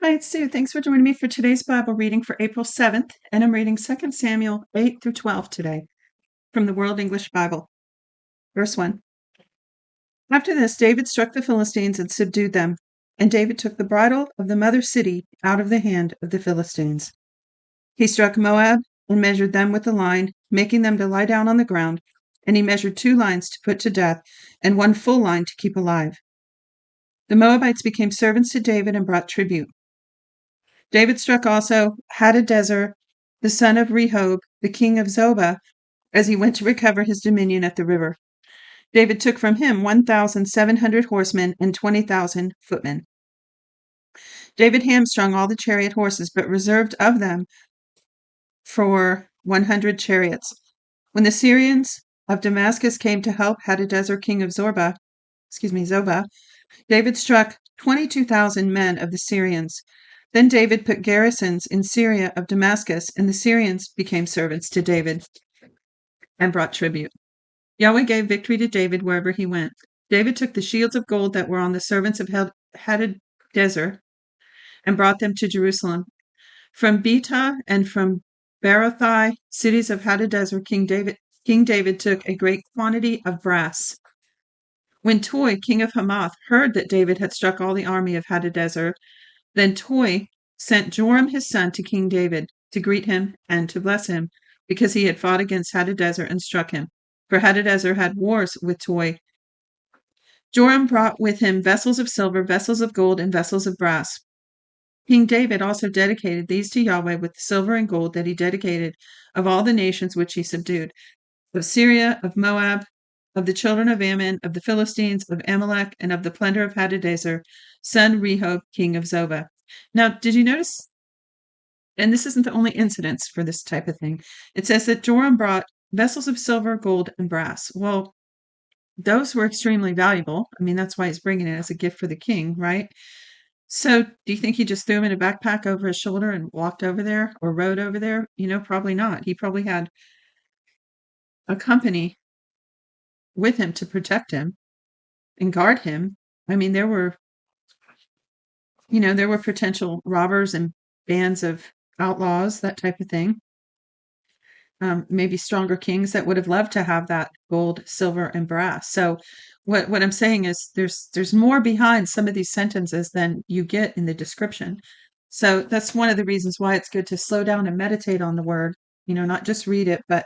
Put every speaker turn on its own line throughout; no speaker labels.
Hi, it's Sue. Thanks for joining me for today's Bible reading for April 7th, and I'm reading 2 Samuel 8 through 12 today from the World English Bible. Verse 1. After this, David struck the Philistines and subdued them, and David took the bridle of the mother city out of the hand of the Philistines. He struck Moab and measured them with the line, making them to lie down on the ground, and he measured 2 lines to put to death and 1 full line to keep alive. The Moabites became servants to David and brought tribute. David struck also Hadadezer, the son of Rehob, the king of Zobah, as he went to recover his dominion at the river. David took from him 1,700 horsemen and 20,000 footmen. David hamstrung all the chariot horses, but reserved of them for 100 chariots. When the Syrians of Damascus came to help Hadadezer, king of Zobah, David struck 22,000 men of the Syrians. Then David put garrisons in Syria of Damascus, and the Syrians became servants to David and brought tribute. Yahweh gave victory to David wherever he went. David took the shields of gold that were on the servants of Hadadezer and brought them to Jerusalem. From Betah and from Berothai, cities of Hadadezer, King David took a great quantity of brass. When Toi, king of Hamath, heard that David had struck all the army of Hadadezer, then Toi sent Joram his son to King David to greet him and to bless him, because he had fought against Hadadezer and struck him. For Hadadezer had wars with Toi. Joram brought with him vessels of silver, vessels of gold, and vessels of brass. King David also dedicated these to Yahweh with the silver and gold that he dedicated of all the nations which he subdued, of Syria, of Moab, of the children of Ammon, of the Philistines, of Amalek, and of the plunder of Hadadezer, son Rehob, king of Zobah. Now, did you notice, and this isn't the only incidence for this type of thing, it says that Joram brought vessels of silver, gold, and brass. Well, those were extremely valuable. I mean, that's why he's bringing it as a gift for the king, right? So do you think he just threw them in a backpack over his shoulder and walked over there or rode over there? Probably not. He probably had a company with him to protect him and guard him. I mean, there were potential robbers and bands of outlaws, that type of thing. Maybe stronger kings that would have loved to have that gold, silver, and brass. So what I'm saying is there's more behind some of these sentences than you get in the description. So that's one of the reasons why it's good to slow down and meditate on the word, not just read it, but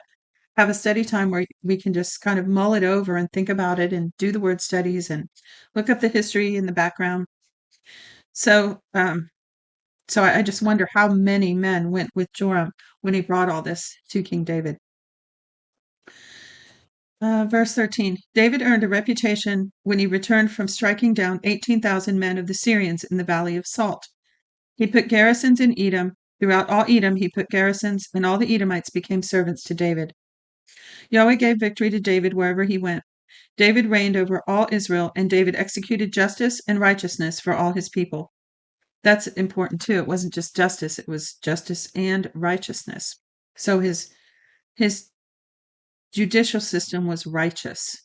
have a study time where we can just kind of mull it over and think about it and do the word studies and look up the history in the background. So, I just wonder how many men went with Joram when he brought all this to King David. Verse 13. David earned a reputation when he returned from striking down 18,000 men of the Syrians in the Valley of Salt. He put garrisons in Edom. Throughout all Edom, he put garrisons, and all the Edomites became servants to David. Yahweh gave victory to David wherever he went. David reigned over all Israel, and David executed justice and righteousness for all his people. That's important too. It wasn't just justice, it was justice and righteousness. So his judicial system was righteous.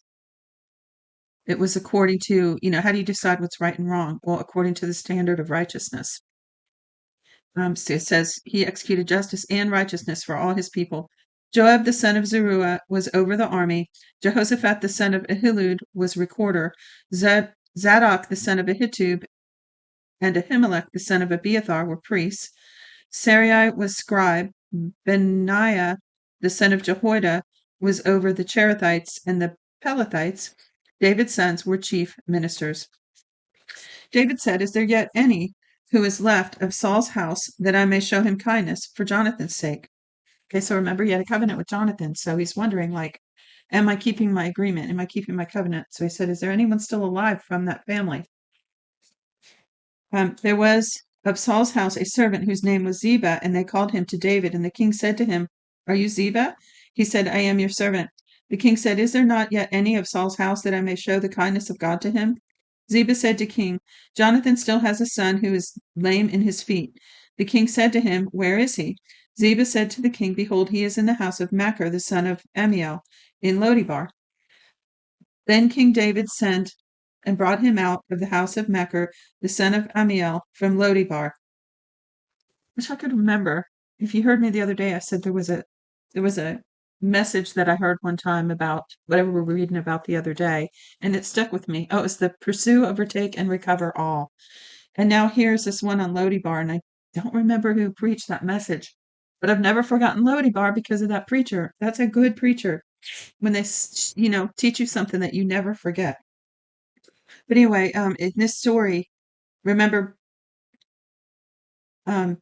It was according to, how do you decide what's right and wrong? Well, according to the standard of righteousness. So it says he executed justice and righteousness for all his people. Joab the son of Zeruiah was over the army. Jehoshaphat the son of Ahilud was recorder. Zadok the son of Ahitub and Ahimelech the son of Abiathar were priests. Sarai was scribe. Benaiah the son of Jehoiada was over the Cherethites, and the Pelethites, David's sons, were chief ministers. David said, "Is there yet any who is left of Saul's house, that I may show him kindness for Jonathan's sake?" Okay, so remember, he had a covenant with Jonathan, so he's wondering, am I keeping my agreement? Am I keeping my covenant? So he said, "Is there anyone still alive from that family?" There was of Saul's house a servant whose name was Ziba, and they called him to David. And the king said to him, "Are you Ziba?" He said, "I am your servant." The king said, "Is there not yet any of Saul's house, that I may show the kindness of God to him?" Ziba said to king, "Jonathan still has a son who is lame in his feet." The king said to him, "Where is he?" Ziba said to the king, "Behold, he is in the house of Machir, the son of Ammiel, in Lodebar." Then King David sent and brought him out of the house of Machir, the son of Ammiel, from Lodebar. Wish I could remember. If you heard me the other day, I said there was a message that I heard one time about whatever we were reading about the other day, and it stuck with me. Oh, it was the pursue, overtake, and recover all. And now here's this one on Lodi Bar, and I don't remember who preached that message, but I've never forgotten Lodi Bar because of that preacher. That's a good preacher when they, teach you something that you never forget. But anyway, in this story, remember, um,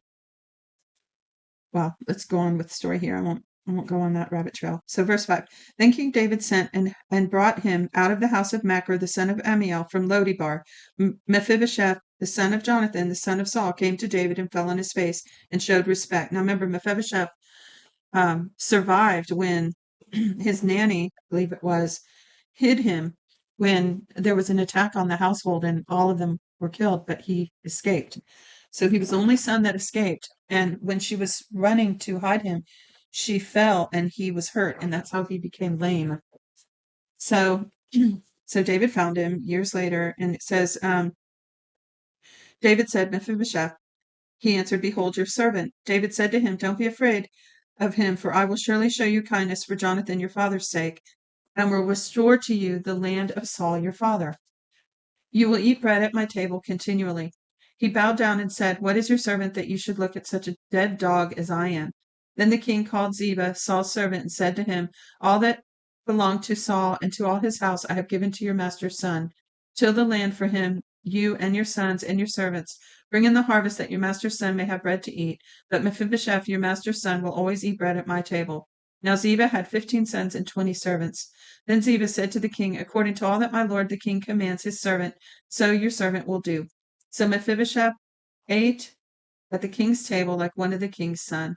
well, let's go on with the story here. I won't go on that rabbit trail. So verse 5. Then King David sent and brought him out of the house of Machir, the son of Ammiel, from Lodibar. Mephibosheth, the son of Jonathan, the son of Saul, came to David and fell on his face and showed respect. Now remember, Mephibosheth survived when his nanny, I believe it was, hid him when there was an attack on the household and all of them were killed, but he escaped. So he was the only son that escaped. And when she was running to hide him, she fell and he was hurt, and that's how he became lame. So, so David found him years later, and it says, David said, Mephibosheth. He answered, Behold your servant. David said to him, Don't be afraid of him, for I will surely show you kindness for Jonathan your father's sake, and will restore to you the land of Saul your father. You will eat bread at my table continually. He bowed down and said, What is your servant that you should look at such a dead dog as I am? Then the king called Ziba, Saul's servant, and said to him, All that belonged to Saul and to all his house I have given to your master's son. Till the land for him, you and your sons and your servants. Bring in the harvest that your master's son may have bread to eat. But Mephibosheth, your master's son, will always eat bread at my table. Now Ziba had 15 sons and 20 servants. Then Ziba said to the king, According to all that my lord the king commands his servant, so your servant will do. So Mephibosheth ate at the king's table like one of the king's sons.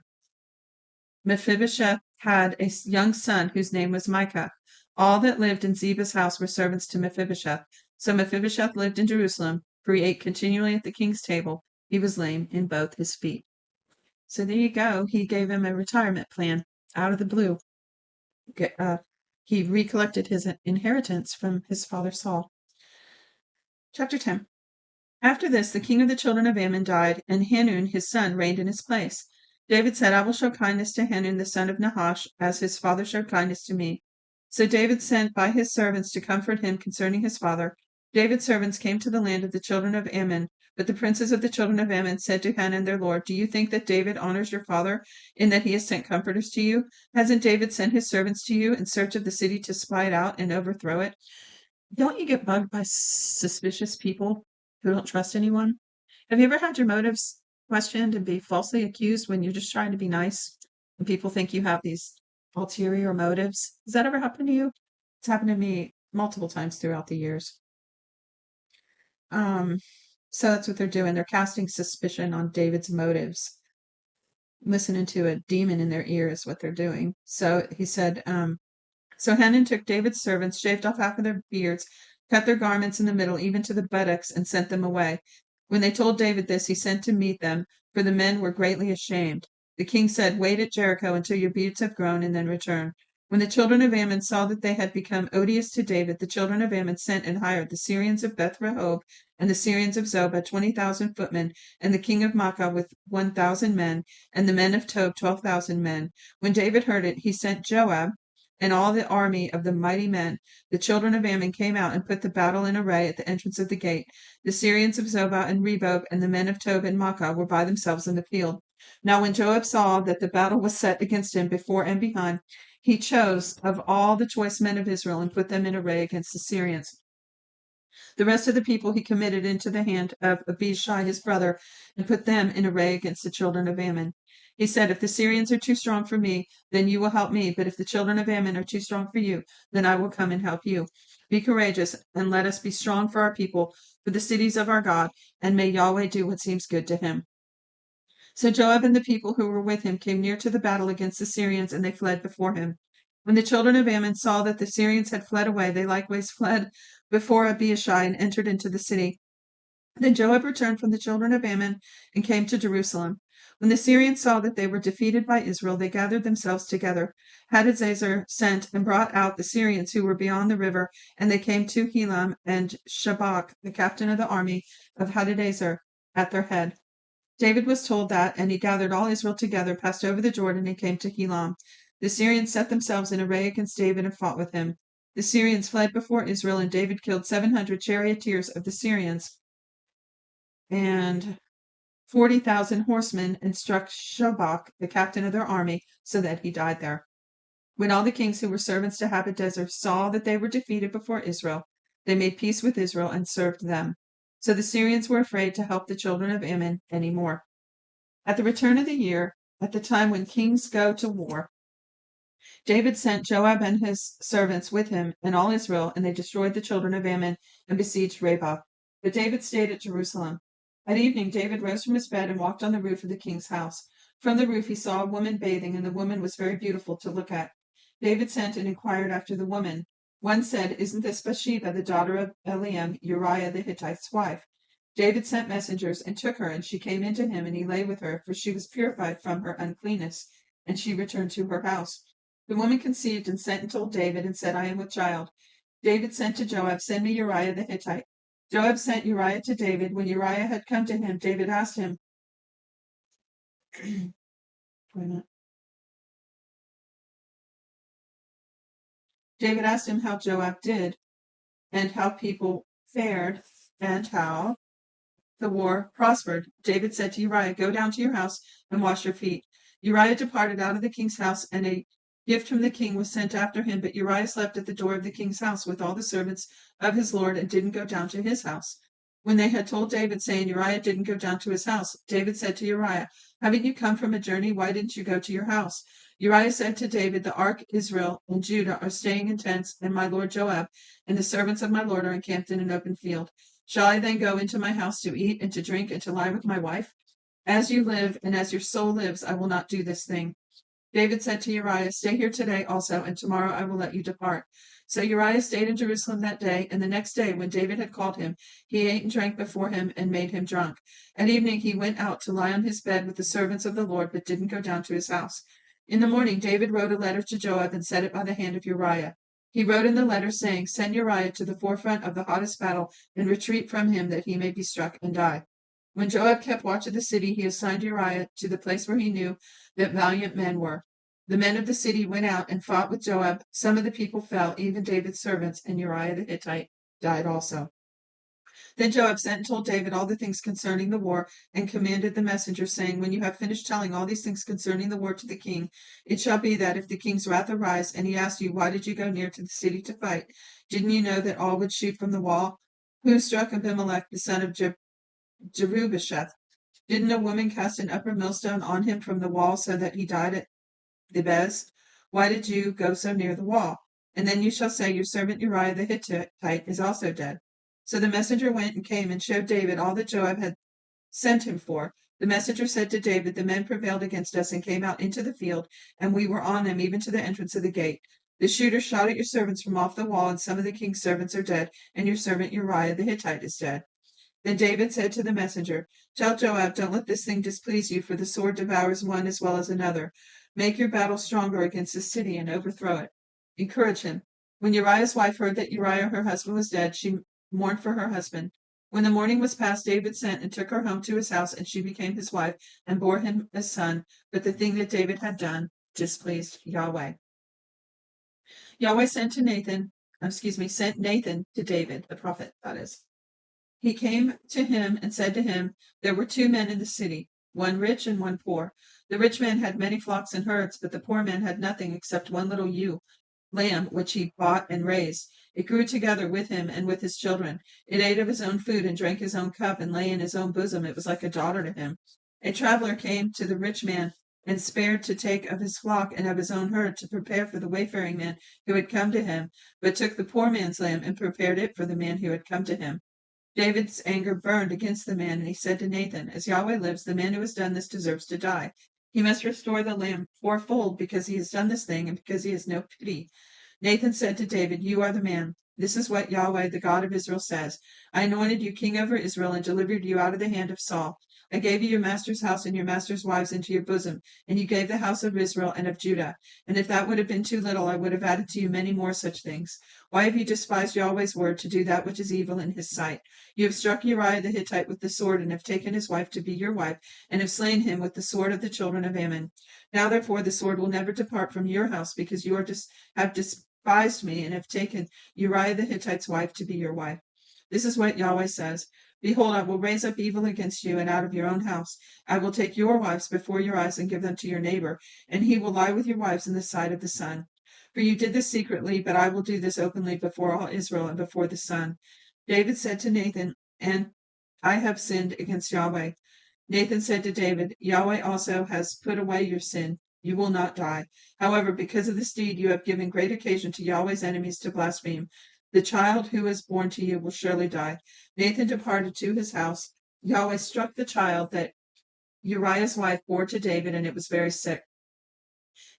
Mephibosheth had a young son whose name was Micah. All that lived in Ziba's house were servants to Mephibosheth. So Mephibosheth lived in Jerusalem, for he ate continually at the king's table. He was lame in both his feet. So there you go. He gave him a retirement plan out of the blue. He recollected his inheritance from his father Saul. Chapter 10. After this, the king of the children of Ammon died, and Hanun his son reigned in his place. David said, I will show kindness to Hanun the son of Nahash, as his father showed kindness to me. So David sent by his servants to comfort him concerning his father. David's servants came to the land of the children of Ammon, but the princes of the children of Ammon said to Hanun their lord, Do you think that David honors your father in that he has sent comforters to you? Hasn't David sent his servants to you in search of the city to spy it out and overthrow it? Don't you get bugged by suspicious people who don't trust anyone? Have you ever had your motives questioned and be falsely accused when you're just trying to be nice and people think you have these ulterior motives? Has that ever happened to you? It's happened to me multiple times throughout the years. Um, so that's what they're doing. They're casting suspicion on David's motives, listening to a demon in their ear is what they're doing. So he said, So Hanun took David's servants, shaved off half of their beards, cut their garments in the middle, even to the buttocks, and sent them away. When they told David this, he sent to meet them, for the men were greatly ashamed. The king said, Wait at Jericho until your beards have grown, and then return. When the children of Ammon saw that they had become odious to David, the children of Ammon sent and hired the Syrians of Beth Rehob and the Syrians of Zobah 20,000 footmen, and the king of Makkah with 1,000 men, and the men of Tob 12,000 men. When David heard it, he sent Joab and all the army of the mighty men. The children of Ammon came out and put the battle in array at the entrance of the gate. The Syrians of Zobah and Rebob and the men of Tob and Makkah were by themselves in the field. Now when Joab saw that the battle was set against him before and behind, he chose of all the choice men of Israel and put them in array against the Syrians. The rest of the people he committed into the hand of Abishai his brother, and put them in array against the children of Ammon. He said, If the Syrians are too strong for me, then you will help me. But if the children of Ammon are too strong for you, then I will come and help you. Be courageous, and let us be strong for our people, for the cities of our God, and may Yahweh do what seems good to him. So Joab and the people who were with him came near to the battle against the Syrians, and they fled before him. When the children of Ammon saw that the Syrians had fled away, they likewise fled before Abishai and entered into the city. Then Joab returned from the children of Ammon and came to Jerusalem. When the Syrians saw that they were defeated by Israel, they gathered themselves together. Hadadezer sent and brought out the Syrians who were beyond the river, and they came to Helam and Shabak, the captain of the army of Hadadezer, at their head. David was told that, and he gathered all Israel together, passed over the Jordan, and came to Helam. The Syrians set themselves in array against David and fought with him. The Syrians fled before Israel, and David killed 700 charioteers of the Syrians and 40,000 horsemen, and struck Shobach, the captain of their army, so that he died there. When all the kings who were servants to Hadadezer saw that they were defeated before Israel, they made peace with Israel and served them. So the Syrians were afraid to help the children of Ammon any more. At the return of the year, at the time when kings go to war, David sent Joab and his servants with him and all Israel, and they destroyed the children of Ammon and besieged Rabbah. But David stayed at Jerusalem. At evening, David rose from his bed and walked on the roof of the king's house. From the roof, he saw a woman bathing, and the woman was very beautiful to look at. David sent and inquired after the woman. One said, "Isn't this Bathsheba, the daughter of Eliam, Uriah the Hittite's wife?" David sent messengers and took her, and she came into him, and he lay with her, for she was purified from her uncleanness, and she returned to her house. The woman conceived and sent and told David, and said, "I am with child." David sent to Joab, "Send me Uriah the Hittite." Joab sent Uriah to David. When Uriah had come to him, David asked him, David asked him how Joab did, and how people fared, and how the war prospered. David said to Uriah, "Go down to your house and wash your feet." Uriah departed out of the king's house, and a gift from the king was sent after him. But Uriah slept at the door of the king's house with all the servants of his lord, and didn't go down to his house. When they had told David, saying, "Uriah didn't go down to his house," David said to Uriah, "Haven't you come from a journey? Why didn't you go to your house?" Uriah said to David, "The ark, Israel, and Judah are staying in tents, and my lord Joab and the servants of my lord are encamped in an open field. Shall I then go into my house to eat and to drink and to lie with my wife? As you live, and as your soul lives, I will not do this thing." David said to Uriah, "Stay here today also, and tomorrow I will let you depart." So Uriah stayed in Jerusalem that day, and the next day, when David had called him, he ate and drank before him and made him drunk. At evening he went out to lie on his bed with the servants of the Lord, but didn't go down to his house. In the morning David wrote a letter to Joab and set it by the hand of Uriah. He wrote in the letter, saying, "Send Uriah to the forefront of the hottest battle, and retreat from him, that he may be struck and die." When Joab kept watch of the city, he assigned Uriah to the place where he knew that valiant men were. The men of the city went out and fought with Joab. Some of the people fell, even David's servants, and Uriah the Hittite died also. Then Joab sent and told David all the things concerning the war, and commanded the messenger, saying, "When you have finished telling all these things concerning the war to the king, it shall be that if the king's wrath arise, and he asks you, 'Why did you go near to the city to fight? Didn't you know that all would shoot from the wall? Who struck Abimelech the son of Jerubasheth? Didn't a woman cast an upper millstone on him from the wall, so that he died at Thebez? Why did you go so near the wall?' And then you shall say, 'Your servant Uriah the Hittite is also dead.'" So the messenger went and came and showed David all that Joab had sent him for. The messenger said to David, "The men prevailed against us and came out into the field, and we were on them even to the entrance of the gate. The shooters shot at your servants from off the wall, and some of the king's servants are dead, and your servant Uriah the Hittite is dead." Then David said to the messenger, "Tell Joab, don't let this thing displease you, for the sword devours one as well as another. Make your battle stronger against the city and overthrow it. Encourage him." When Uriah's wife heard that Uriah her husband was dead, she mourned for her husband. When the morning was past, David sent and took her home to his house, and she became his wife and bore him a son. But the thing that David had done displeased Yahweh. Yahweh sent Nathan to David, the prophet, that is. He came to him and said to him, "There were two men in the city, one rich and one poor. The rich man had many flocks and herds, but the poor man had nothing except one little ewe lamb, which he bought and raised. It grew together with him and with his children. It ate of his own food and drank his own cup and lay in his own bosom. It was like a daughter to him. A traveler came to the rich man and spared to take of his flock and of his own herd to prepare for the wayfaring man who had come to him, but took the poor man's lamb and prepared it for the man who had come to him." David's anger burned against the man, and he said to Nathan, "As Yahweh lives, the man who has done this deserves to die. He must restore the lamb fourfold, because he has done this thing and because he has no pity." Nathan said to David, "You are the man." This is what Yahweh, the God of Israel, says. I anointed you king over Israel and delivered you out of the hand of Saul. I gave you your master's house and your master's wives into your bosom, and you gave the house of Israel and of Judah. And if that would have been too little, I would have added to you many more such things. Why have you despised Yahweh's word to do that which is evil in his sight? You have struck Uriah the Hittite with the sword, and have taken his wife to be your wife, and have slain him with the sword of the children of Ammon. Now therefore the sword will never depart from your house, because you have despised me, and have taken Uriah the Hittite's wife to be your wife. This is what Yahweh says. Behold, I will raise up evil against you, and out of your own house I will take your wives before your eyes and give them to your neighbor, and he will lie with your wives in the sight of the sun. For you did this secretly, but I will do this openly before all Israel and before the sun. David said to Nathan, and I have sinned against Yahweh. Nathan said to David, Yahweh also has put away your sin. You will not die. However, because of this deed, you have given great occasion to Yahweh's enemies to blaspheme. The child who is born to you will surely die. Nathan departed to his house. Yahweh struck the child that Uriah's wife bore to David, and it was very sick.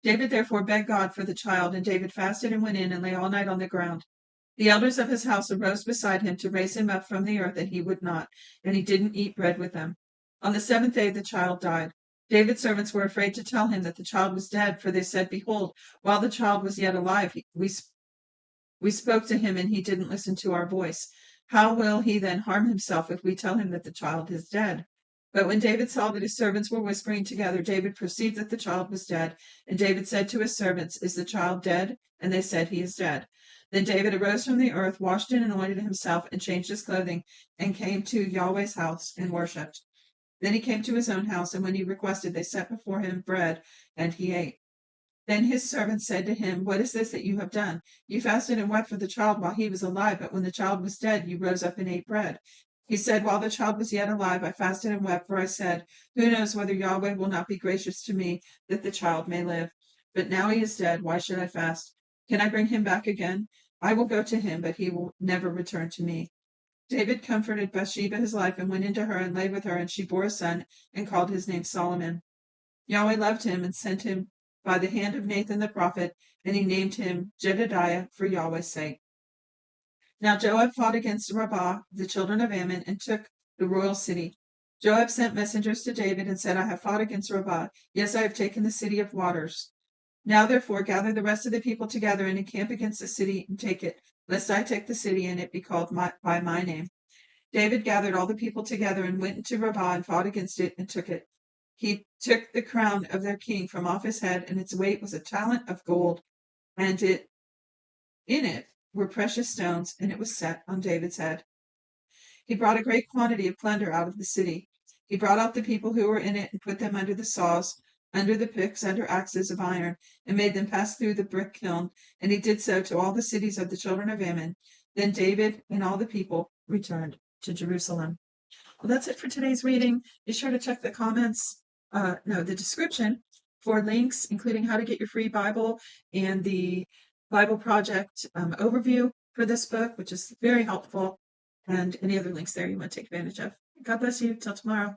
David therefore begged God for the child, and David fasted and went in and lay all night on the ground. The elders of his house arose beside him to raise him up from the earth, and he would not, and he didn't eat bread with them. On the seventh day the child died. David's servants were afraid to tell him that the child was dead, for they said, Behold, while the child was yet alive, we spoke to him, and he didn't listen to our voice. How will he then harm himself if we tell him that the child is dead? But when David saw that his servants were whispering together, David perceived that the child was dead. And David said to his servants, Is the child dead? And they said, He is dead. Then David arose from the earth, washed and anointed himself, and changed his clothing, and came to Yahweh's house and worshipped. Then he came to his own house, and when he requested, they set before him bread, and he ate. Then his servants said to him, What is this that you have done? You fasted and wept for the child while he was alive, but when the child was dead, you rose up and ate bread. He said, While the child was yet alive, I fasted and wept, for I said, Who knows whether Yahweh will not be gracious to me, that the child may live? But now he is dead. Why should I fast? Can I bring him back again? I will go to him, but he will never return to me. David comforted Bathsheba his wife, and went into her and lay with her, and she bore a son, and called his name Solomon. Yahweh loved him and sent him by the hand of Nathan the prophet, and he named him Jedediah for Yahweh's sake. Now Joab fought against Rabbah, the children of Ammon, and took the royal city. Joab sent messengers to David and said, I have fought against Rabbah. Yes, I have taken the city of waters. Now therefore gather the rest of the people together and encamp against the city and take it, lest I take the city and it be called by my name. David gathered all the people together and went into Rabbah and fought against it and took it. He took the crown of their king from off his head, and its weight was a talent of gold, and in it were precious stones, and it was set on David's head. He brought a great quantity of plunder out of the city. He brought out the people who were in it and put them under the saws, under the picks, under axes of iron, and made them pass through the brick kiln, and he did so to all the cities of the children of Ammon. Then David and all the people returned to Jerusalem. Well, that's it for today's reading. Be sure to check the the description for links, including how to get your free Bible and the Bible Project overview for this book, which is very helpful, and any other links there you want to take advantage of. God bless you. Till tomorrow.